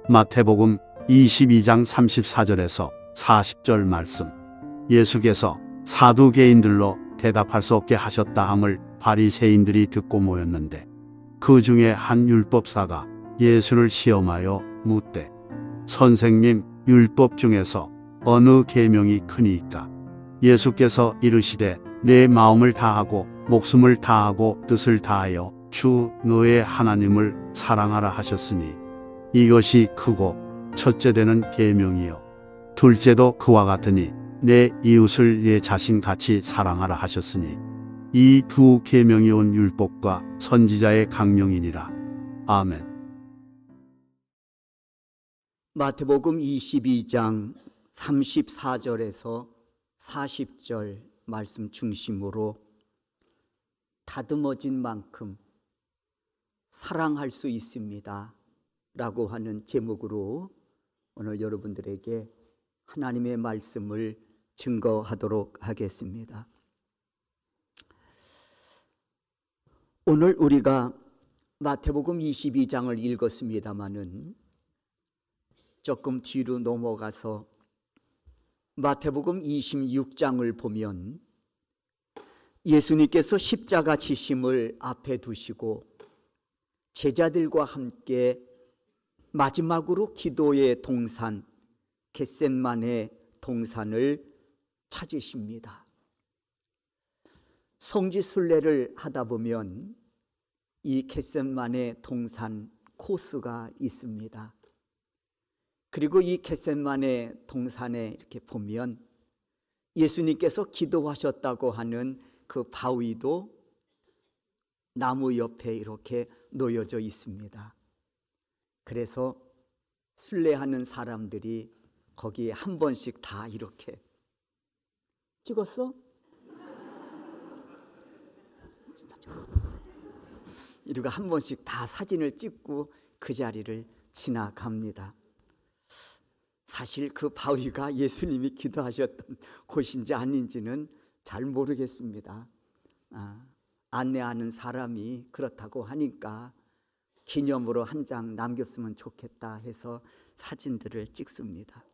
마태복음 22장 34절에서 40절 말씀. 예수께서 사두개인들로 대답할 수 없게 하셨다 함을 바리새인들이 듣고 모였는데 그 중에 한 율법사가 예수를 시험하여 묻되 선생님, 율법 중에서 어느 계명이 크니이까? 예수께서 이르시되 내 마음을 다하고 목숨을 다하고 뜻을 다하여 주 너의 하나님을 사랑하라 하셨으니 이것이 크고 첫째 되는 계명이요 둘째도 그와 같으니 내 이웃을 내 자신같이 사랑하라 하셨으니 이 두 계명이 온 율법과 선지자의 강령이니라. 아멘. 마태복음 22장 34절에서 40절 말씀 중심으로 다듬어진 만큼 사랑할 수 있습니다 라고 하는 제목으로 오늘 여러분들에게 하나님의 말씀을 증거하도록 하겠습니다. 오늘 우리가 마태복음 22장을 읽었습니다마는 조금 뒤로 넘어가서 마태복음 26장을 보면 예수님께서 십자가 지심을 앞에 두시고 제자들과 함께 마지막으로 기도의 동산 겟셋마네 동산을 찾으십니다. 성지순례를 하다 보면 이 겟셋마네 동산 코스가 있습니다. 그리고 이 겟셋마네 동산에 이렇게 보면 예수님께서 기도하셨다고 하는 그 바위도 나무 옆에 이렇게 놓여져 있습니다. 그래서 순례하는 사람들이 거기에 한 번씩 다 이렇게 찍었어? 이러고 한 번씩 다 사진을 찍고 그 자리를 지나갑니다. 사실 그 바위가 예수님이 기도하셨던 곳인지 아닌지는 잘 모르겠습니다. 안내하는 사람이 그렇다고 하니까 기념으로 한 장 남겼으면 좋겠다 해서 사진들을 찍습니다.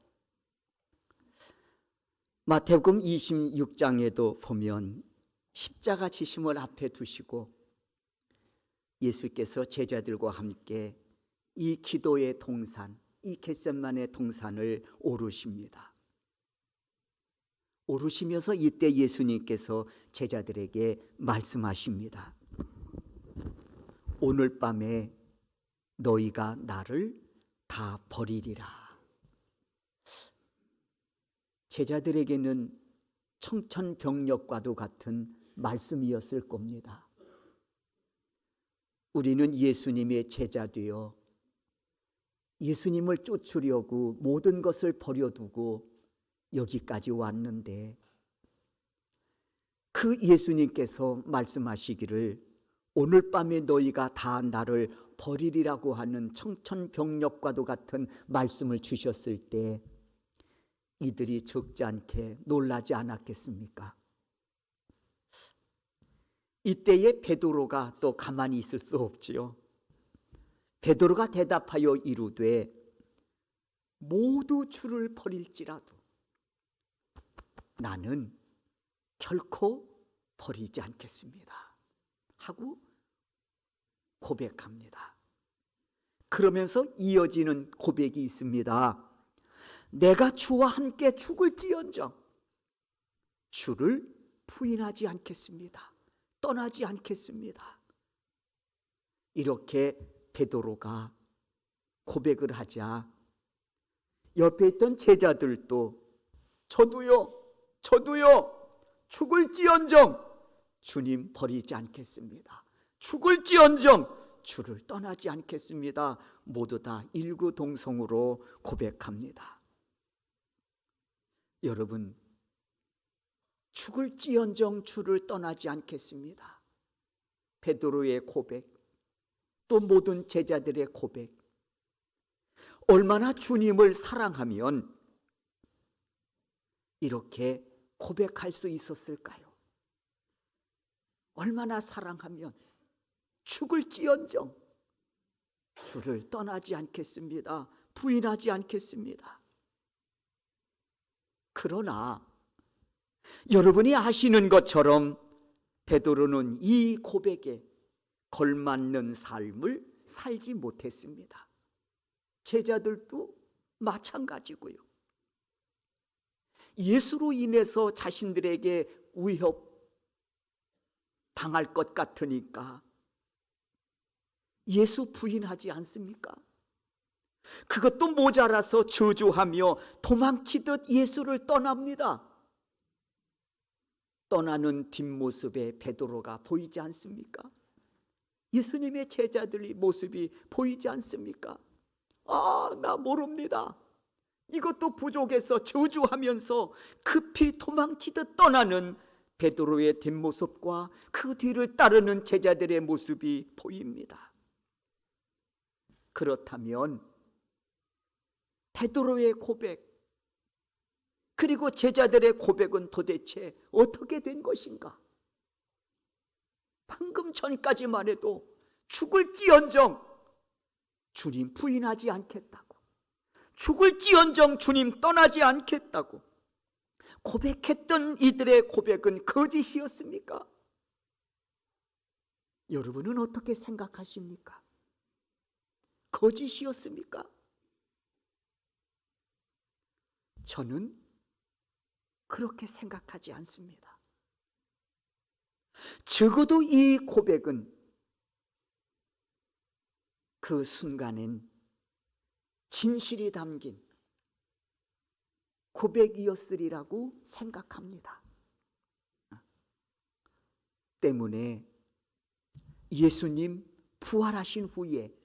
마태복음 26장에도 보면 십자가 지심을 앞에 두시고 예수께서 제자들과 함께 이 기도의 동산, 이 겟셋마네 동산을 오르십니다. 오르시면서 이때 예수님께서 제자들에게 말씀하십니다. 오늘 밤에 너희가 나를 다 버리리라. 제자들에게는 청천벽력과도 같은 말씀이었을 겁니다. 우리는 예수님의 제자 되어 예수님을 쫓으려고 모든 것을 버려두고 여기까지 왔는데 그 예수님께서 말씀하시기를 오늘 밤에 너희가 다 나를 버리리라고 하는 청천벽력과도 같은 말씀을 주셨을 때 이들이 적지 않게 놀라지 않았겠습니까? 이때에 베드로가 또 가만히 있을 수 없지요. 베드로가 대답하여 이르되 모두 주를 버릴지라도 나는 결코 버리지 않겠습니다 하고 고백합니다. 그러면서 이어지는 고백이 있습니다. 내가 주와 함께 죽을지언정 주를 부인하지 않겠습니다. 떠나지 않겠습니다. 이렇게 베드로가 고백을 하자 옆에 있던 제자들도 저도요 죽을지언정 주님 버리지 않겠습니다. 죽을지언정 주를 떠나지 않겠습니다. 모두 다 일구동성으로 고백합니다. 여러분, 죽을지언정 주를 떠나지 않겠습니다. 베드로의 고백, 또 모든 제자들의 고백, 얼마나 주님을 사랑하면 이렇게 고백할 수 있었을까요? 얼마나 사랑하면 죽을지언정 주를 떠나지 않겠습니다. 부인하지 않겠습니다. 그러나 여러분이 아시는 것처럼 베드로는 이 고백에 걸맞는 삶을 살지 못했습니다. 제자들도 마찬가지고요. 예수로 인해서 자신들에게 위협 당할 것 같으니까 예수 부인하지 않습니까? 그것도 모자라서 저주하며 도망치듯 예수를 떠납니다. 떠나는 뒷모습에 베드로가 보이지 않습니까? 예수님의 제자들의 모습이 보이지 않습니까? 나 모릅니다. 이것도 부족해서 저주하면서 급히 도망치듯 떠나는 베드로의 뒷모습과 그 뒤를 따르는 제자들의 모습이 보입니다. 그렇다면 베드로의 고백 그리고 제자들의 고백은 도대체 어떻게 된 것인가? 방금 전까지만 해도 죽을지언정 주님 부인하지 않겠다고, 죽을지언정 주님 떠나지 않겠다고 고백했던 이들의 고백은 거짓이었습니까? 여러분은 어떻게 생각하십니까? 거짓이었습니까? 저는 그렇게 생각하지 않습니다. 적어도 이 고백은 그 순간엔 진실이 담긴 고백이었으리라고 생각합니다. 때문에 예수님 부활하신 후에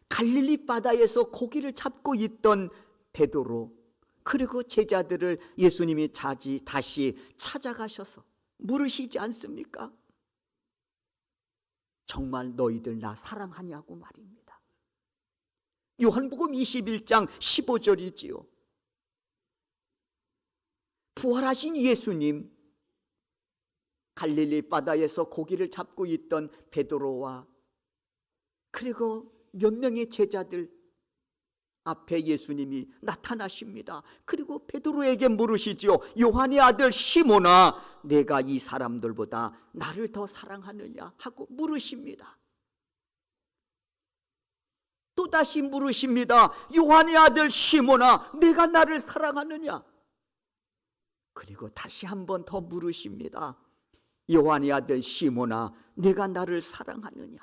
갈릴리 바다에서 고기를 잡고 있던 베드로 그리고 제자들을 예수님이 다시 찾아가셔서 물으시지 않습니까? 정말 너희들 나 사랑하냐고 말입니다. 요한복음 21장 15절이지요. 부활하신 예수님 갈릴리 바다에서 고기를 잡고 있던 베드로와 그리고 몇 명의 제자들 앞에 예수님이 나타나십니다. 그리고 베드로에게 물으시지요. 요한의 아들 시몬아, 내가 이 사람들보다 나를 더 사랑하느냐 하고 물으십니다. 또다시 물으십니다. 요한의 아들 시몬아, 내가 나를 사랑하느냐? 그리고 다시 한 번 더 물으십니다. 요한의 아들 시몬아, 내가 나를 사랑하느냐?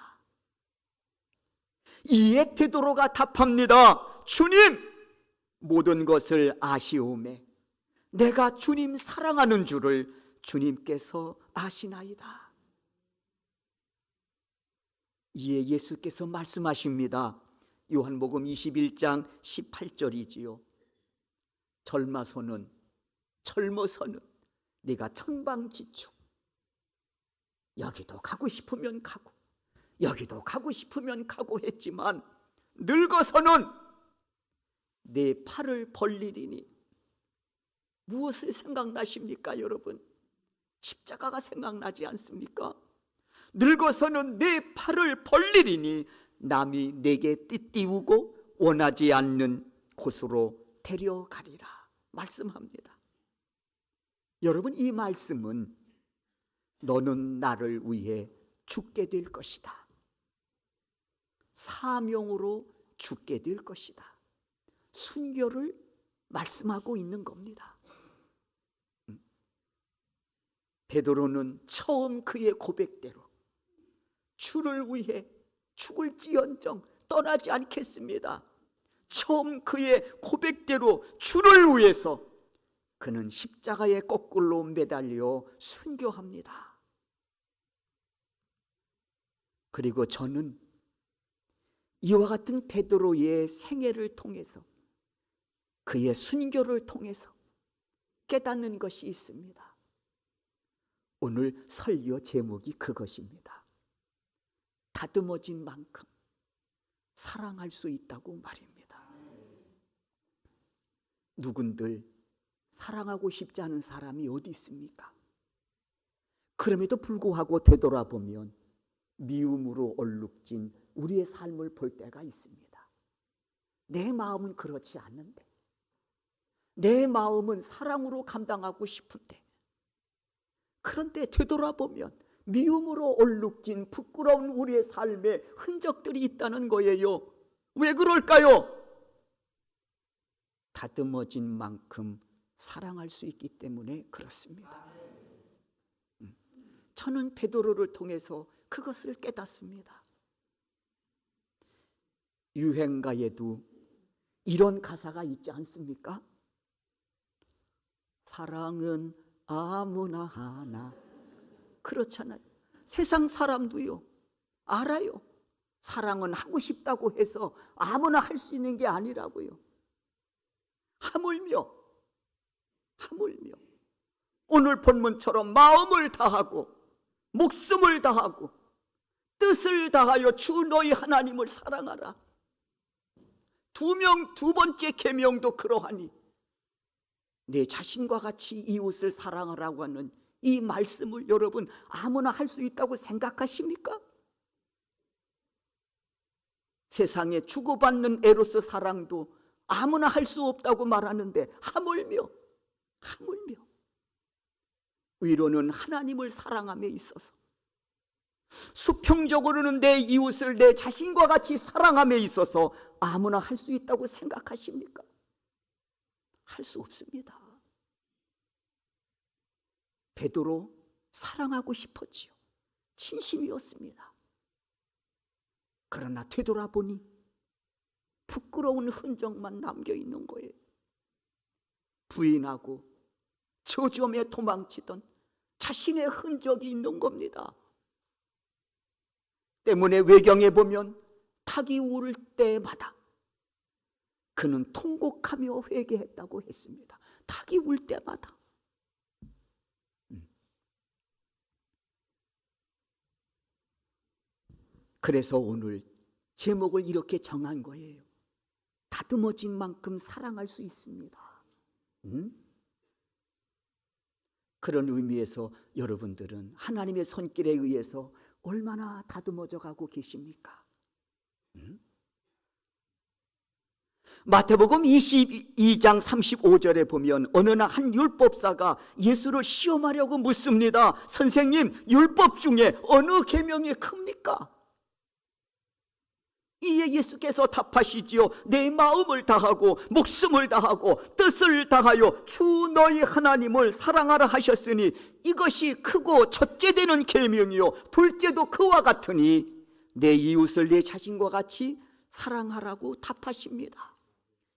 이에 베드로가 답합니다. 주님, 모든 것을 아시오매 내가 주님 사랑하는 줄을 주님께서 아시나이다. 이에 예수께서 말씀하십니다. 요한복음 21장 18절이지요. 젊어서는 네가 천방지축 여기도 가고 싶으면 가고 여기도 가고 싶으면 가고 했지만 늙어서는 내 팔을 벌리리니. 무엇이 생각나십니까 여러분? 십자가가 생각나지 않습니까? 늙어서는 내 팔을 벌리리니 남이 내게 띠띠우고 원하지 않는 곳으로 데려가리라 말씀합니다. 여러분, 이 말씀은 너는 나를 위해 죽게 될 것이다, 사명으로 죽게 될 것이다, 순교를 말씀하고 있는 겁니다. 베드로는 처음 그의 고백대로 주를 위해 죽을지언정 떠나지 않겠습니다. 처음 그의 고백대로 주를 위해서 그는 십자가에 거꾸로 매달려 순교합니다. 그리고 저는 이와 같은 베드로의 생애를 통해서, 그의 순교를 통해서 깨닫는 것이 있습니다. 오늘 설교 제목이 그것입니다. 다듬어진 만큼 사랑할 수 있다고 말입니다. 누군들 사랑하고 싶지 않은 사람이 어디 있습니까? 그럼에도 불구하고 되돌아보면 미움으로 얼룩진 우리의 삶을 볼 때가 있습니다. 내 마음은 그렇지 않는데, 내 마음은 사랑으로 감당하고 싶은데, 그런데 되돌아보면 미움으로 얼룩진 부끄러운 우리의 삶에 흔적들이 있다는 거예요. 왜 그럴까요? 다듬어진 만큼 사랑할 수 있기 때문에 그렇습니다. 저는 베드로를 통해서 그것을 깨닫습니다. 유행가에도 이런 가사가 있지 않습니까? 사랑은 아무나 하나. 그렇잖아요. 세상 사람도요, 알아요. 사랑은 하고 싶다고 해서 아무나 할 수 있는 게 아니라고요. 하물며 오늘 본문처럼 마음을 다하고 목숨을 다하고 뜻을 다하여 주 너희 하나님을 사랑하라. 두 번째 계명도 그러하니 내 자신과 같이 이웃을 사랑하라고 하는 이 말씀을 여러분 아무나 할 수 있다고 생각하십니까? 세상에 주고받는 에로스 사랑도 아무나 할 수 없다고 말하는데 하물며 위로는 하나님을 사랑함에 있어서, 수평적으로는 내 이웃을 내 자신과 같이 사랑함에 있어서 아무나 할 수 있다고 생각하십니까? 할 수 없습니다. 베드로 사랑하고 싶었지요. 진심이었습니다. 그러나 되돌아보니 부끄러운 흔적만 남겨 있는 거예요. 부인하고 저주에 도망치던 자신의 흔적이 있는 겁니다. 때문에 외경에 보면 닭이 울 때마다 그는 통곡하며 회개했다고 했습니다. 닭이 울 때마다. 그래서 오늘 제목을 이렇게 정한 거예요. 다듬어진 만큼 사랑할 수 있습니다. 그런 의미에서 여러분들은 하나님의 손길에 의해서 얼마나 다듬어져 가고 계십니까? 마태복음 22장 35절에 보면 어느 날 한 율법사가 예수를 시험하려고 묻습니다. 선생님, 율법 중에 어느 계명이 큽니까? 이에 예수께서 답하시지요. 내 마음을 다하고 목숨을 다하고 뜻을 다하여 주 너희 하나님을 사랑하라 하셨으니 이것이 크고 첫째 되는 계명이요 둘째도 그와 같으니 내 이웃을 내 자신과 같이 사랑하라고 답하십니다.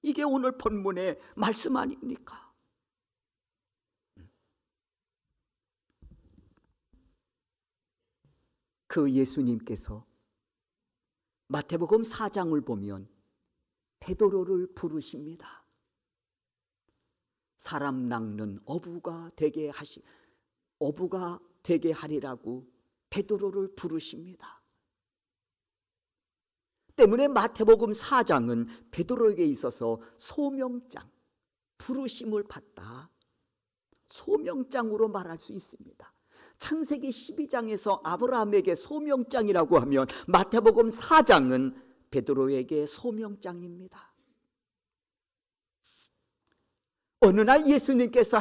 이게 오늘 본문의 말씀 아닙니까? 그 예수님께서 마태복음 4장을 보면 베드로를 부르십니다. 사람 낚는 어부가 되게 하리라고 베드로를 부르십니다. 때문에 마태복음 4장은 베드로에게 있어서 소명장, 부르심을 받다, 소명장으로 말할 수 있습니다. 창세기 12장에서 아브라함에게 소명장이라고 하면 마태복음 4장은 베드로에게 소명장입니다. 어느 날 예수님께서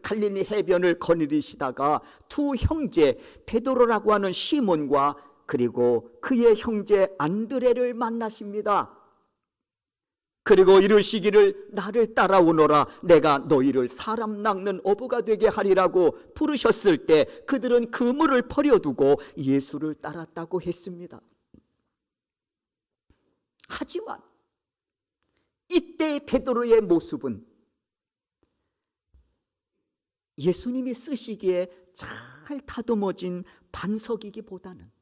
갈릴리 해변을 거느리시다가 두 형제 베드로라고 하는 시몬과 그리고 그의 형제 안드레를 만나십니다. 그리고 이르시기를 나를 따라오너라 내가 너희를 사람 낚는 어부가 되게 하리라고 부르셨을 때 그들은 그물을 버려두고 예수를 따랐다고 했습니다. 하지만 이때 베드로의 모습은 예수님이 쓰시기에 잘 다듬어진 반석이기보다는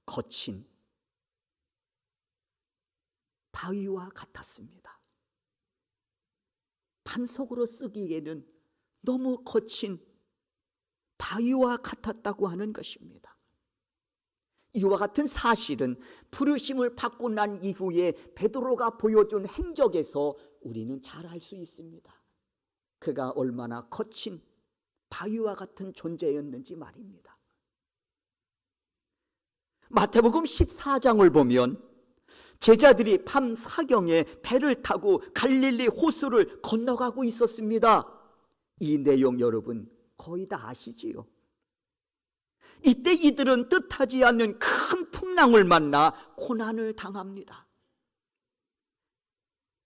거친 바위와 같았습니다. 반석으로 쓰기에는 너무 거친 바위와 같았다고 하는 것입니다. 이와 같은 사실은 부르심을 받고 난 이후에 베드로가 보여준 행적에서 우리는 잘 알 수 있습니다. 그가 얼마나 거친 바위와 같은 존재였는지 말입니다. 마태복음 14장을 보면 제자들이 밤 사경에 배를 타고 갈릴리 호수를 건너가고 있었습니다. 이 내용 여러분 거의 다 아시지요? 이때 이들은 뜻하지 않는 큰 풍랑을 만나 고난을 당합니다.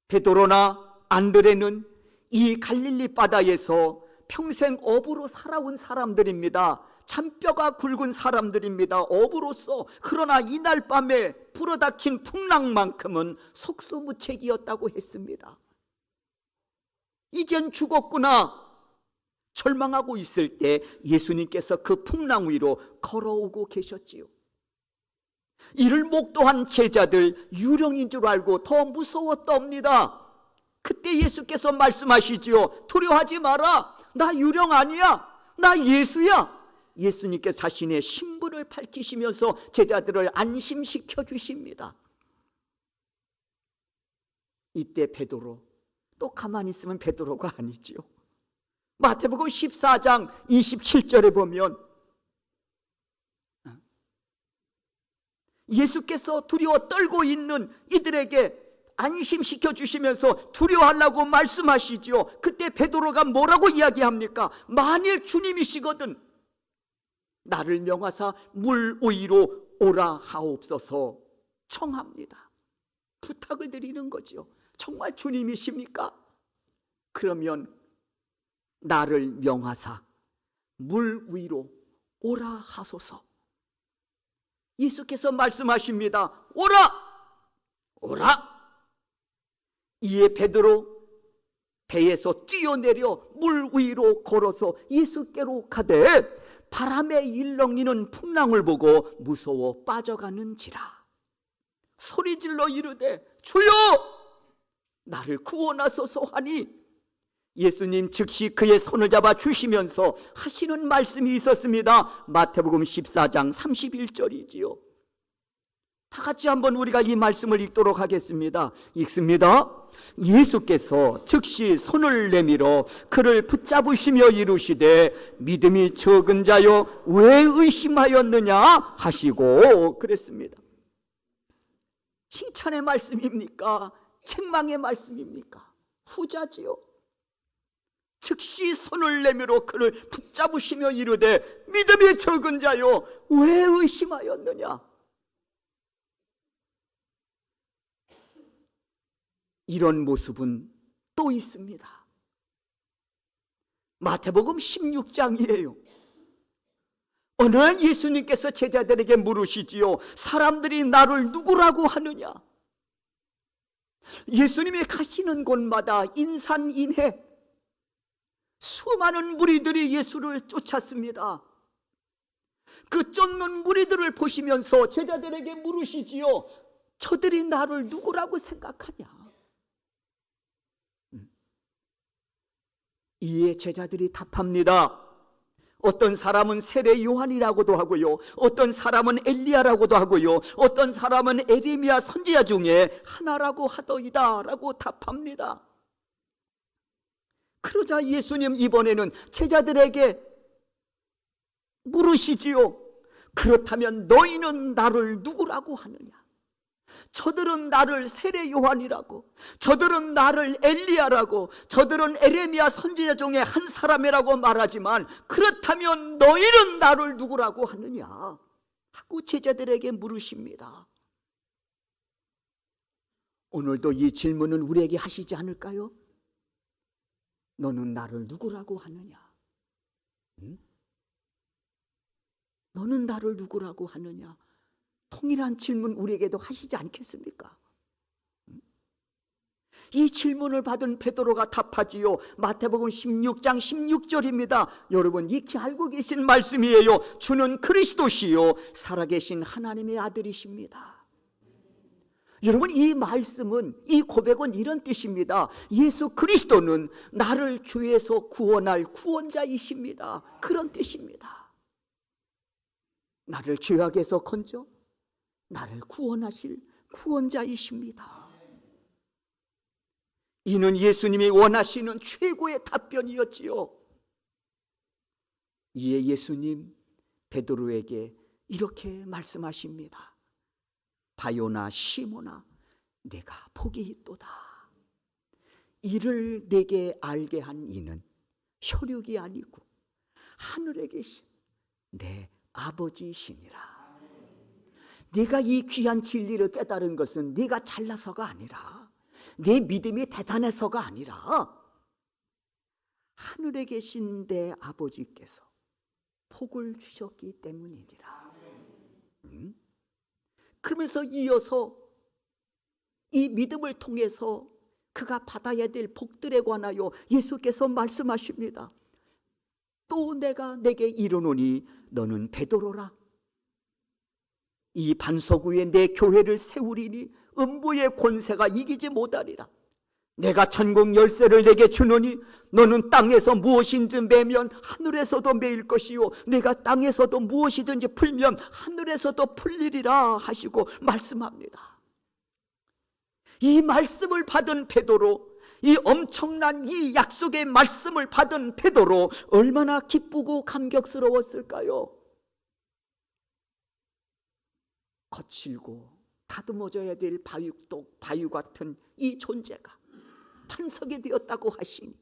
베드로나 안드레는 이 갈릴리 바다에서 평생 어부로 살아온 사람들입니다. 잔뼈가 굵은 사람들입니다. 어부로서. 그러나 이날 밤에 불어닥친 풍랑만큼은 속수무책이었다고 했습니다. 이젠 죽었구나 절망하고 있을 때 예수님께서 그 풍랑 위로 걸어오고 계셨지요. 이를 목도한 제자들 유령인 줄 알고 더 무서웠답니다. 그때 예수께서 말씀하시지요. 두려워하지 마라. 나 유령 아니야. 나 예수야. 예수님께 자신의 신분을 밝히시면서 제자들을 안심시켜 주십니다. 이때 베드로, 또 가만히 있으면 베드로가 아니지요. 마태복음 14장 27절에 보면 예수께서 두려워 떨고 있는 이들에게 안심시켜 주시면서 두려워하려고 말씀하시지요. 그때 베드로가 뭐라고 이야기합니까? 만일 주님이시거든 나를 명하사 물 위로 오라 하옵소서 청합니다. 부탁을 드리는 거죠. 정말 주님이십니까? 그러면 나를 명하사 물 위로 오라 하소서. 예수께서 말씀하십니다. 오라! 오라! 이에 베드로 배에서 뛰어내려 물 위로 걸어서 예수께로 가되 바람에 일렁이는 풍랑을 보고 무서워 빠져가는지라 소리질러 이르되 주여 나를 구원하소서 하니 예수님 즉시 그의 손을 잡아 주시면서 하시는 말씀이 있었습니다. 마태복음 14장 31절이지요. 다 같이 한번 우리가 이 말씀을 읽도록 하겠습니다. 읽습니다. 예수께서 즉시 손을 내밀어 그를 붙잡으시며 이르시되 믿음이 적은 자여 왜 의심하였느냐 하시고 그랬습니다. 칭찬의 말씀입니까? 책망의 말씀입니까? 후자지요. 즉시 손을 내밀어 그를 붙잡으시며 이르되 믿음이 적은 자여 왜 의심하였느냐. 이런 모습은 또 있습니다. 마태복음 16장이에요. 어느 날 예수님께서 제자들에게 물으시지요. 사람들이 나를 누구라고 하느냐? 예수님이 가시는 곳마다 인산인해 수많은 무리들이 예수를 쫓았습니다. 그 쫓는 무리들을 보시면서 제자들에게 물으시지요. 저들이 나를 누구라고 생각하냐? 이에 제자들이 답합니다. 어떤 사람은 세례 요한이라고도 하고요, 어떤 사람은 엘리야라고도 하고요, 어떤 사람은 에레미야 선지자 중에 하나라고 하더이다 라고 답합니다. 그러자 예수님 이번에는 제자들에게 물으시지요. 그렇다면 너희는 나를 누구라고 하느냐? 저들은 나를 세례 요한이라고, 저들은 나를 엘리야라고, 저들은 에레미야 선지자 중에 한 사람이라고 말하지만 그렇다면 너희는 나를 누구라고 하느냐 하고 제자들에게 물으십니다. 오늘도 이 질문은 우리에게 하시지 않을까요? 너는 나를 누구라고 하느냐? 응? 너는 나를 누구라고 하느냐? 통일한 질문 우리에게도 하시지 않겠습니까? 이 질문을 받은 베드로가 답하지요. 마태복음 16장 16절입니다. 여러분 익히 알고 계신 말씀이에요. 주는 그리스도시요 살아계신 하나님의 아들이십니다. 여러분 이 말씀은, 이 고백은 이런 뜻입니다. 예수 그리스도는 나를 죄에서 구원할 구원자이십니다. 그런 뜻입니다. 나를 죄악에서 건져 나를 구원하실 구원자이십니다. 이는 예수님이 원하시는 최고의 답변이었지요. 이에 예수님 베드로에게 이렇게 말씀하십니다. 바요나 시모나 내가 복이 있도다. 이를 내게 알게 한 이는 혈육이 아니고 하늘에 계신 내 아버지시니라. 네가 이 귀한 진리를 깨달은 것은 네가 잘나서가 아니라, 내 믿음이 대단해서가 아니라, 하늘에 계신 내 아버지께서 복을 주셨기 때문이니라. 그러면서 이어서 이 믿음을 통해서 그가 받아야 될 복들에 관하여 예수께서 말씀하십니다. 또 내가 내게 이르노니 너는 베드로라. 이 반석 위에 내 교회를 세우리니 음부의 권세가 이기지 못하리라. 내가 천국 열쇠를 내게 주노니 너는 땅에서 무엇인지 매면 하늘에서도 매일 것이요 내가 땅에서도 무엇이든지 풀면 하늘에서도 풀리리라 하시고 말씀합니다. 이 말씀을 받은 베드로, 이 엄청난 이 약속의 말씀을 받은 베드로 얼마나 기쁘고 감격스러웠을까요? 거칠고 다듬어져야 될 바위 같은 이 존재가 반석이 되었다고 하시니,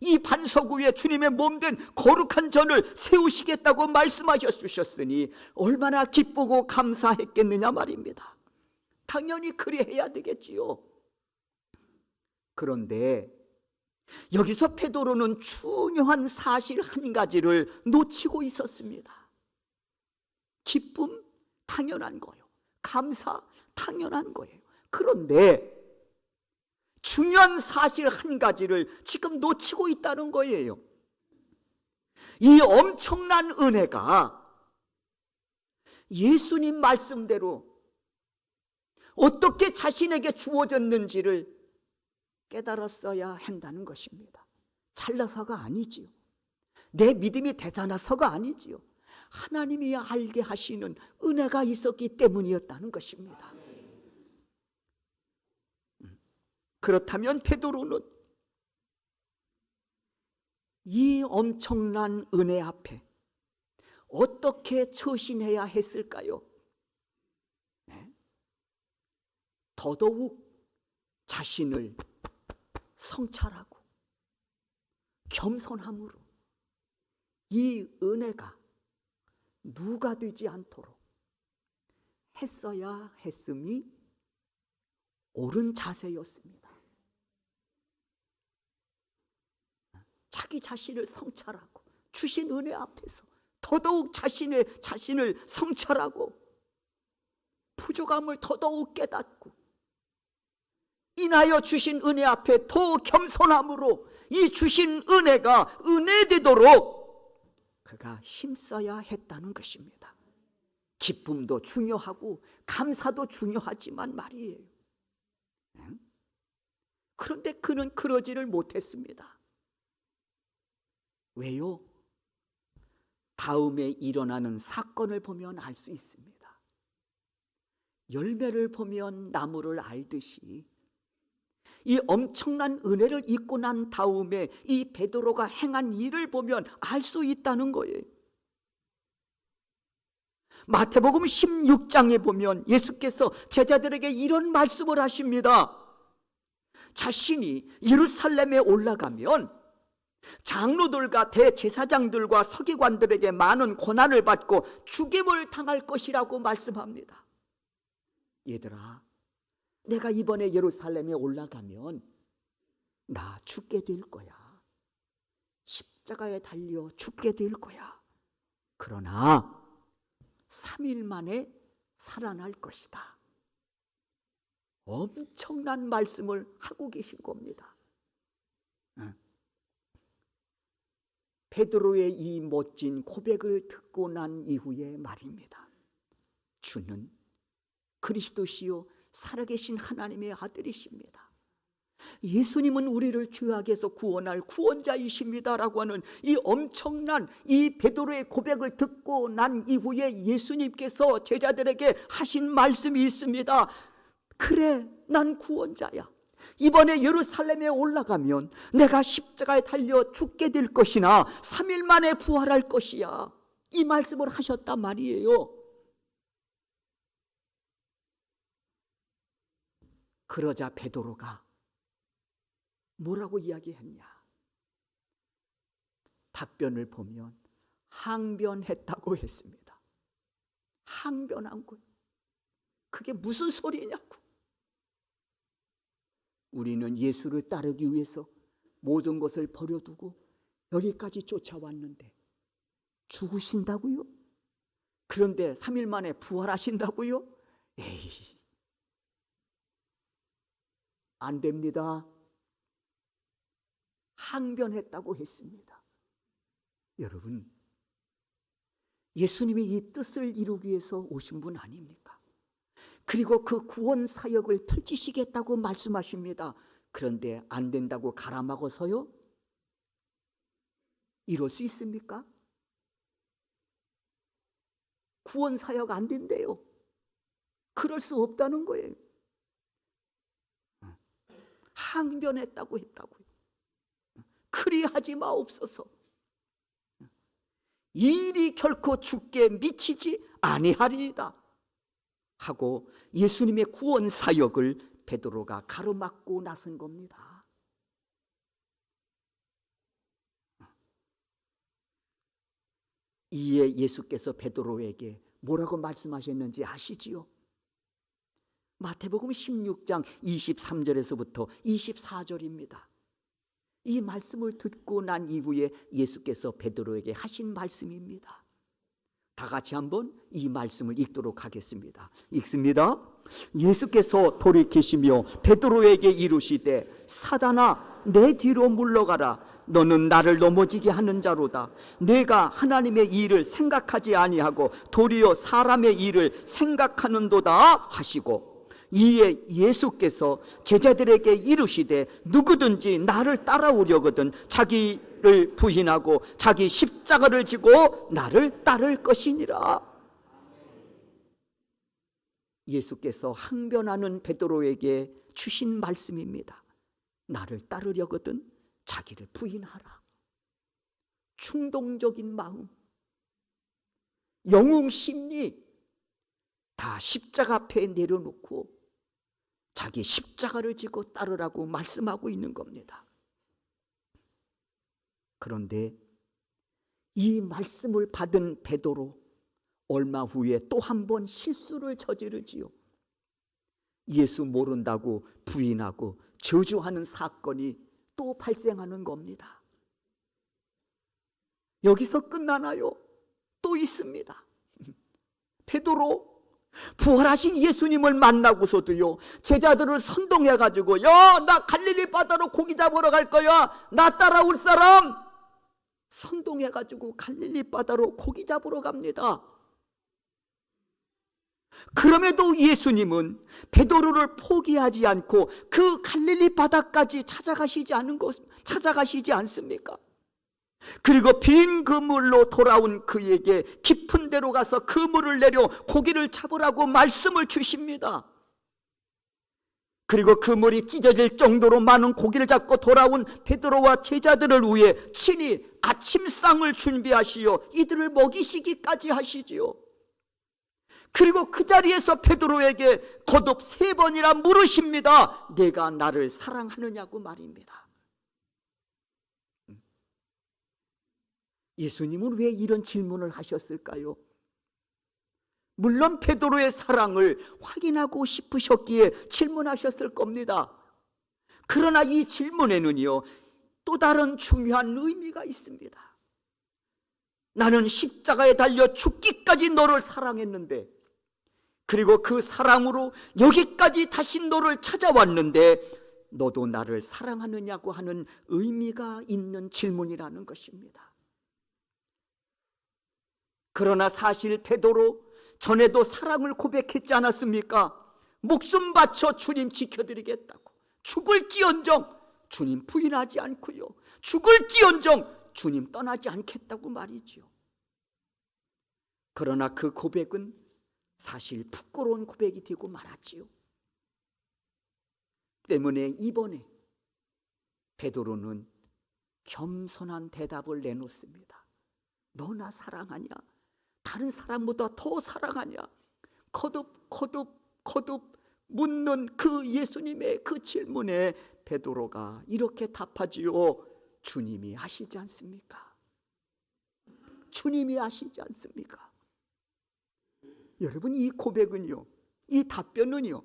이 반석 위에 주님의 몸된 거룩한 전을 세우시겠다고 말씀하셨으니 얼마나 기쁘고 감사했겠느냐 말입니다. 당연히 그리해야 되겠지요. 그런데 여기서 베드로는 중요한 사실 한 가지를 놓치고 있었습니다. 기쁨 당연한 거예요. 감사 당연한 거예요. 그런데 중요한 사실 한 가지를 지금 놓치고 있다는 거예요. 이 엄청난 은혜가 예수님 말씀대로 어떻게 자신에게 주어졌는지를 깨달았어야 한다는 것입니다. 잘나서가 아니지요. 내 믿음이 대단해서가 아니지요. 하나님이 알게 하시는 은혜가 있었기 때문이었다는 것입니다. 그렇다면 베드로는 이 엄청난 은혜 앞에 어떻게 처신해야 했을까요? 더더욱 자신을 성찰하고 겸손함으로 이 은혜가 누가 되지 않도록 했어야 했음이 옳은 자세였습니다. 자기 자신을 성찰하고 주신 은혜 앞에서 더더욱 자신을 성찰하고 부족함을 더더욱 깨닫고 인하여 주신 은혜 앞에 더 겸손함으로 이 주신 은혜가 은혜되도록 그가 힘써야 했다는 것입니다. 기쁨도 중요하고 감사도 중요하지만 말이에요. 그런데 그는 그러지를 못했습니다. 왜요? 다음에 일어나는 사건을 보면 알 수 있습니다. 열매를 보면 나무를 알듯이 이 엄청난 은혜를 입고 난 다음에 이 베드로가 행한 일을 보면 알 수 있다는 거예요. 마태복음 16장에 보면 예수께서 제자들에게 이런 말씀을 하십니다. 자신이 예루살렘에 올라가면 장로들과 대제사장들과 서기관들에게 많은 고난을 받고 죽임을 당할 것이라고 말씀합니다. 얘들아, 내가 이번에 예루살렘에 올라가면 나 죽게 될 거야. 십자가에 달려 죽게 될 거야. 그러나 3일 만에 살아날 것이다. 엄청난 말씀을 하고 계신 겁니다. 베드로의 이 멋진 고백을 듣고 난 이후에 말입니다. 주는 그리스도시요 살아계신 하나님의 아들이십니다. 예수님은 우리를 죄악에서 구원할 구원자이십니다라고 하는 이 엄청난 이 베드로의 고백을 듣고 난 이후에 예수님께서 제자들에게 하신 말씀이 있습니다. 그래, 난 구원자야. 이번에 예루살렘에 올라가면 내가 십자가에 달려 죽게 될 것이나 3일 만에 부활할 것이야. 이 말씀을 하셨단 말이에요. 그러자 베드로가 뭐라고 이야기했냐? 답변을 보면 항변했다고 했습니다. 항변한 거예요. 그게 무슨 소리냐고. 우리는 예수를 따르기 위해서 모든 것을 버려두고 여기까지 쫓아왔는데 죽으신다고요? 그런데 3일 만에 부활하신다고요? 에이, 안 됩니다. 항변했다고 했습니다. 여러분, 예수님이 이 뜻을 이루기 위해서 오신 분 아닙니까? 그리고 그 구원 사역을 펼치시겠다고 말씀하십니다. 그런데 안 된다고 가라막어서요? 이럴 수 있습니까? 구원 사역 안 된대요. 그럴 수 없다는 거예요. 항변했다고 했다고요. 그리하지 마옵소서. 이 일이 결코 주께 미치지 아니하리이다 하고 예수님의 구원 사역을 베드로가 가로막고 나선 겁니다. 이에 예수께서 베드로에게 뭐라고 말씀하셨는지 아시지요? 마태복음 16장 23절에서부터 24절입니다. 이 말씀을 듣고 난 이후에 예수께서 베드로에게 하신 말씀입니다. 다 같이 한번 이 말씀을 읽도록 하겠습니다. 읽습니다. 예수께서 돌이키시며 베드로에게 이르시되 사단아 내 뒤로 물러가라. 너는 나를 넘어지게 하는 자로다. 내가 하나님의 일을 생각하지 아니하고 도리어 사람의 일을 생각하는도다 하시고, 이에 예수께서 제자들에게 이르시되 누구든지 나를 따라오려거든 자기를 부인하고 자기 십자가를 지고 나를 따를 것이니라. 예수께서 항변하는 베드로에게 주신 말씀입니다. 나를 따르려거든 자기를 부인하라. 충동적인 마음, 영웅 심리 다 십자가 앞에 내려놓고 자기 십자가를 지고 따르라고 말씀하고 있는 겁니다. 그런데 이 말씀을 받은 베드로 얼마 후에 또 한 번 실수를 저지르지요. 예수 모른다고 부인하고 저주하는 사건이 또 발생하는 겁니다. 여기서 끝나나요? 또 있습니다. 베드로 부활하신 예수님을 만나고서도요, 제자들을 선동해가지고 야, 나 갈릴리 바다로 고기 잡으러 갈 거야, 나 따라올 사람, 선동해가지고 갈릴리 바다로 고기 잡으러 갑니다. 그럼에도 예수님은 베드로를 포기하지 않고 그 갈릴리 바다까지 찾아가시지 않습니까? 그리고 빈 그물로 돌아온 그에게 깊은 데로 가서 그물을 내려 고기를 잡으라고 말씀을 주십니다. 그리고 그물이 찢어질 정도로 많은 고기를 잡고 돌아온 베드로와 제자들을 위해 친히 아침상을 준비하시어 이들을 먹이시기까지 하시지요. 그리고 그 자리에서 베드로에게 거듭 3번이나 물으십니다. 내가 나를 사랑하느냐고 말입니다. 예수님은 왜 이런 질문을 하셨을까요? 물론 베드로의 사랑을 확인하고 싶으셨기에 질문하셨을 겁니다. 그러나 이 질문에는요, 또 다른 중요한 의미가 있습니다. 나는 십자가에 달려 죽기까지 너를 사랑했는데, 그리고 그 사랑으로 여기까지 다시 너를 찾아왔는데 너도 나를 사랑하느냐고 하는 의미가 있는 질문이라는 것입니다. 그러나 사실 베드로 전에도 사랑을 고백했지 않았습니까? 목숨 바쳐 주님 지켜드리겠다고. 죽을지언정 주님 부인하지 않고요, 죽을지언정 주님 떠나지 않겠다고 말이지요. 그러나 그 고백은 사실 부끄러운 고백이 되고 말았지요. 때문에 이번에 베드로는 겸손한 대답을 내놓습니다. 너 나 사랑하냐? 다른 사람보다 더 사랑하냐? 거듭 묻는 그 예수님의 그 질문에 베드로가 이렇게 답하지요. 주님이 아시지 않습니까? 주님이 아시지 않습니까? 여러분, 이 고백은요, 이 답변은요,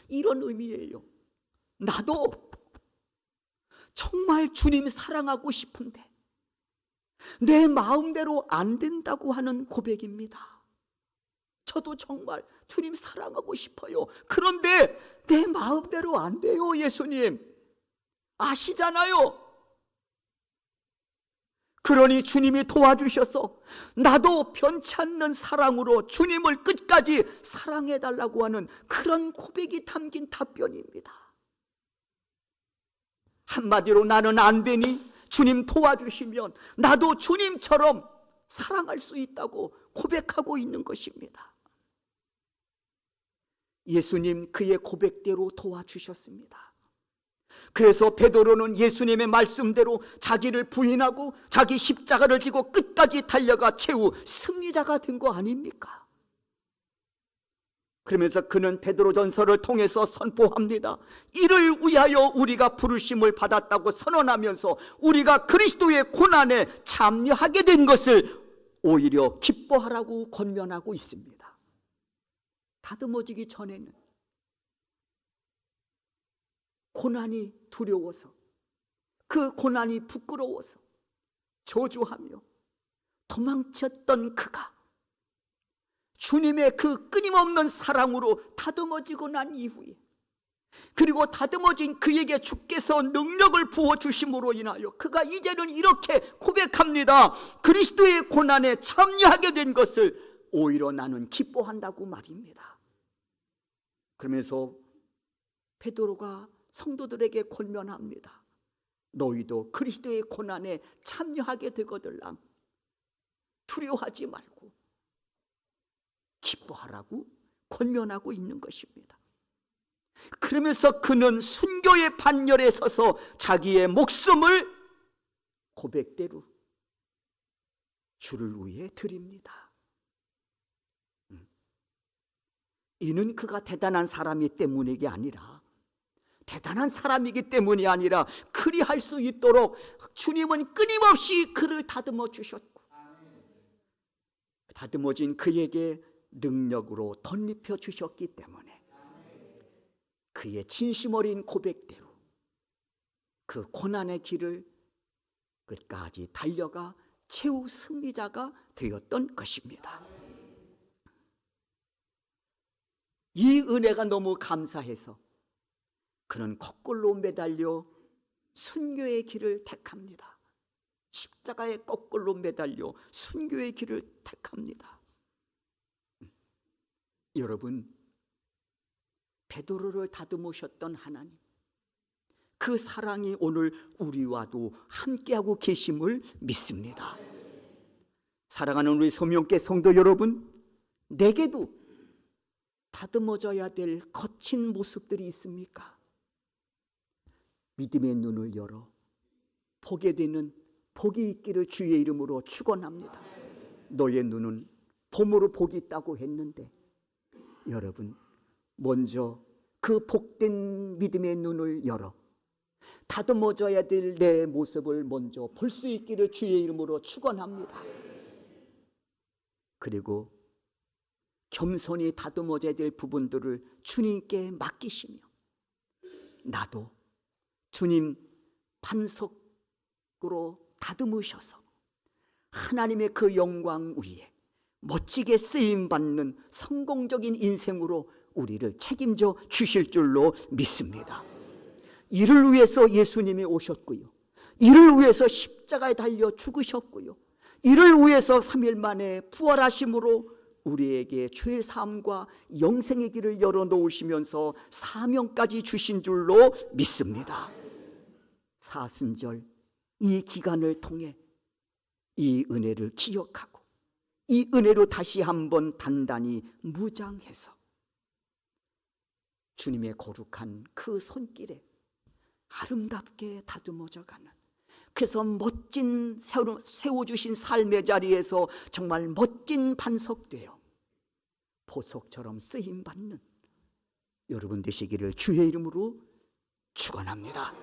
이런 의미예요. 나도 정말 주님 사랑하고 싶은데 내 마음대로 안 된다고 하는 고백입니다. 저도 정말 주님 사랑하고 싶어요. 그런데 내 마음대로 안 돼요. 예수님 아시잖아요. 그러니 주님이 도와주셔서 나도 변치 않는 사랑으로 주님을 끝까지 사랑해달라고 하는 그런 고백이 담긴 답변입니다. 한마디로 나는 안 되니 주님 도와주시면 나도 주님처럼 사랑할 수 있다고 고백하고 있는 것입니다. 예수님 그의 고백대로 도와주셨습니다. 그래서 베드로는 예수님의 말씀대로 자기를 부인하고 자기 십자가를 지고 끝까지 달려가 최후 승리자가 된 거 아닙니까? 그러면서 그는 베드로전서를 통해서 선포합니다. 이를 위하여 우리가 부르심을 받았다고 선언하면서 우리가 그리스도의 고난에 참여하게 된 것을 오히려 기뻐하라고 권면하고 있습니다. 다듬어지기 전에는 고난이 두려워서, 그 고난이 부끄러워서 저주하며 도망쳤던 그가 주님의 그 끊임없는 사랑으로 다듬어지고 난 이후에, 그리고 다듬어진 그에게 주께서 능력을 부어주심으로 인하여 그가 이제는 이렇게 고백합니다. 그리스도의 고난에 참여하게 된 것을 오히려 나는 기뻐한다고 말입니다. 그러면서 베드로가 성도들에게 권면합니다. 너희도 그리스도의 고난에 참여하게 되거들랑 두려워하지 말고 기뻐하라고 권면하고 있는 것입니다. 그러면서 그는 순교의 반열에 서서 자기의 목숨을 고백대로 주를 위해 드립니다. 이는 그가 대단한 사람이 때문이 아니라, 대단한 사람이기 때문이 아니라 그리할 수 있도록 주님은 끊임없이 그를 다듬어 주셨고, 다듬어진 그에게 능력으로 덧입혀 주셨기 때문에 그의 진심 어린 고백대로 그 고난의 길을 끝까지 달려가 최후 승리자가 되었던 것입니다. 이 은혜가 너무 감사해서 그는 거꾸로 매달려 순교의 길을 택합니다. 십자가에 거꾸로 매달려 순교의 길을 택합니다. 여러분, 베드로를 다듬으셨던 하나님, 그 사랑이 오늘 우리와도 함께하고 계심을 믿습니다. 사랑하는 우리 소명교회 성도 여러분, 내게도 다듬어져야 될 거친 모습들이 있습니까? 믿음의 눈을 열어 보게 되는 복이 있기를 주의 이름으로 축원합니다. 너의 눈은 봄으로 복이 있다고 했는데, 여러분 먼저 그 복된 믿음의 눈을 열어 다듬어져야 될 내 모습을 먼저 볼 수 있기를 주의 이름으로 축원합니다. 그리고 겸손히 다듬어져야 될 부분들을 주님께 맡기시며, 나도 주님 반석으로 다듬으셔서 하나님의 그 영광 위에 멋지게 쓰임받는 성공적인 인생으로 우리를 책임져 주실 줄로 믿습니다. 이를 위해서 예수님이 오셨고요, 이를 위해서 십자가에 달려 죽으셨고요, 이를 위해서 3일 만에 부활하심으로 우리에게 죄 사함과 영생의 길을 열어놓으시면서 사명까지 주신 줄로 믿습니다. 사순절 이 기간을 통해 이 은혜를 기억하고 이 은혜로 다시 한번 단단히 무장해서 주님의 거룩한 그 손길에 아름답게 다듬어져 가는, 그래서 멋진 세워주신 삶의 자리에서 정말 멋진 반석되어 보석처럼 쓰임받는 여러분 되시기를 주의 이름으로 축원합니다.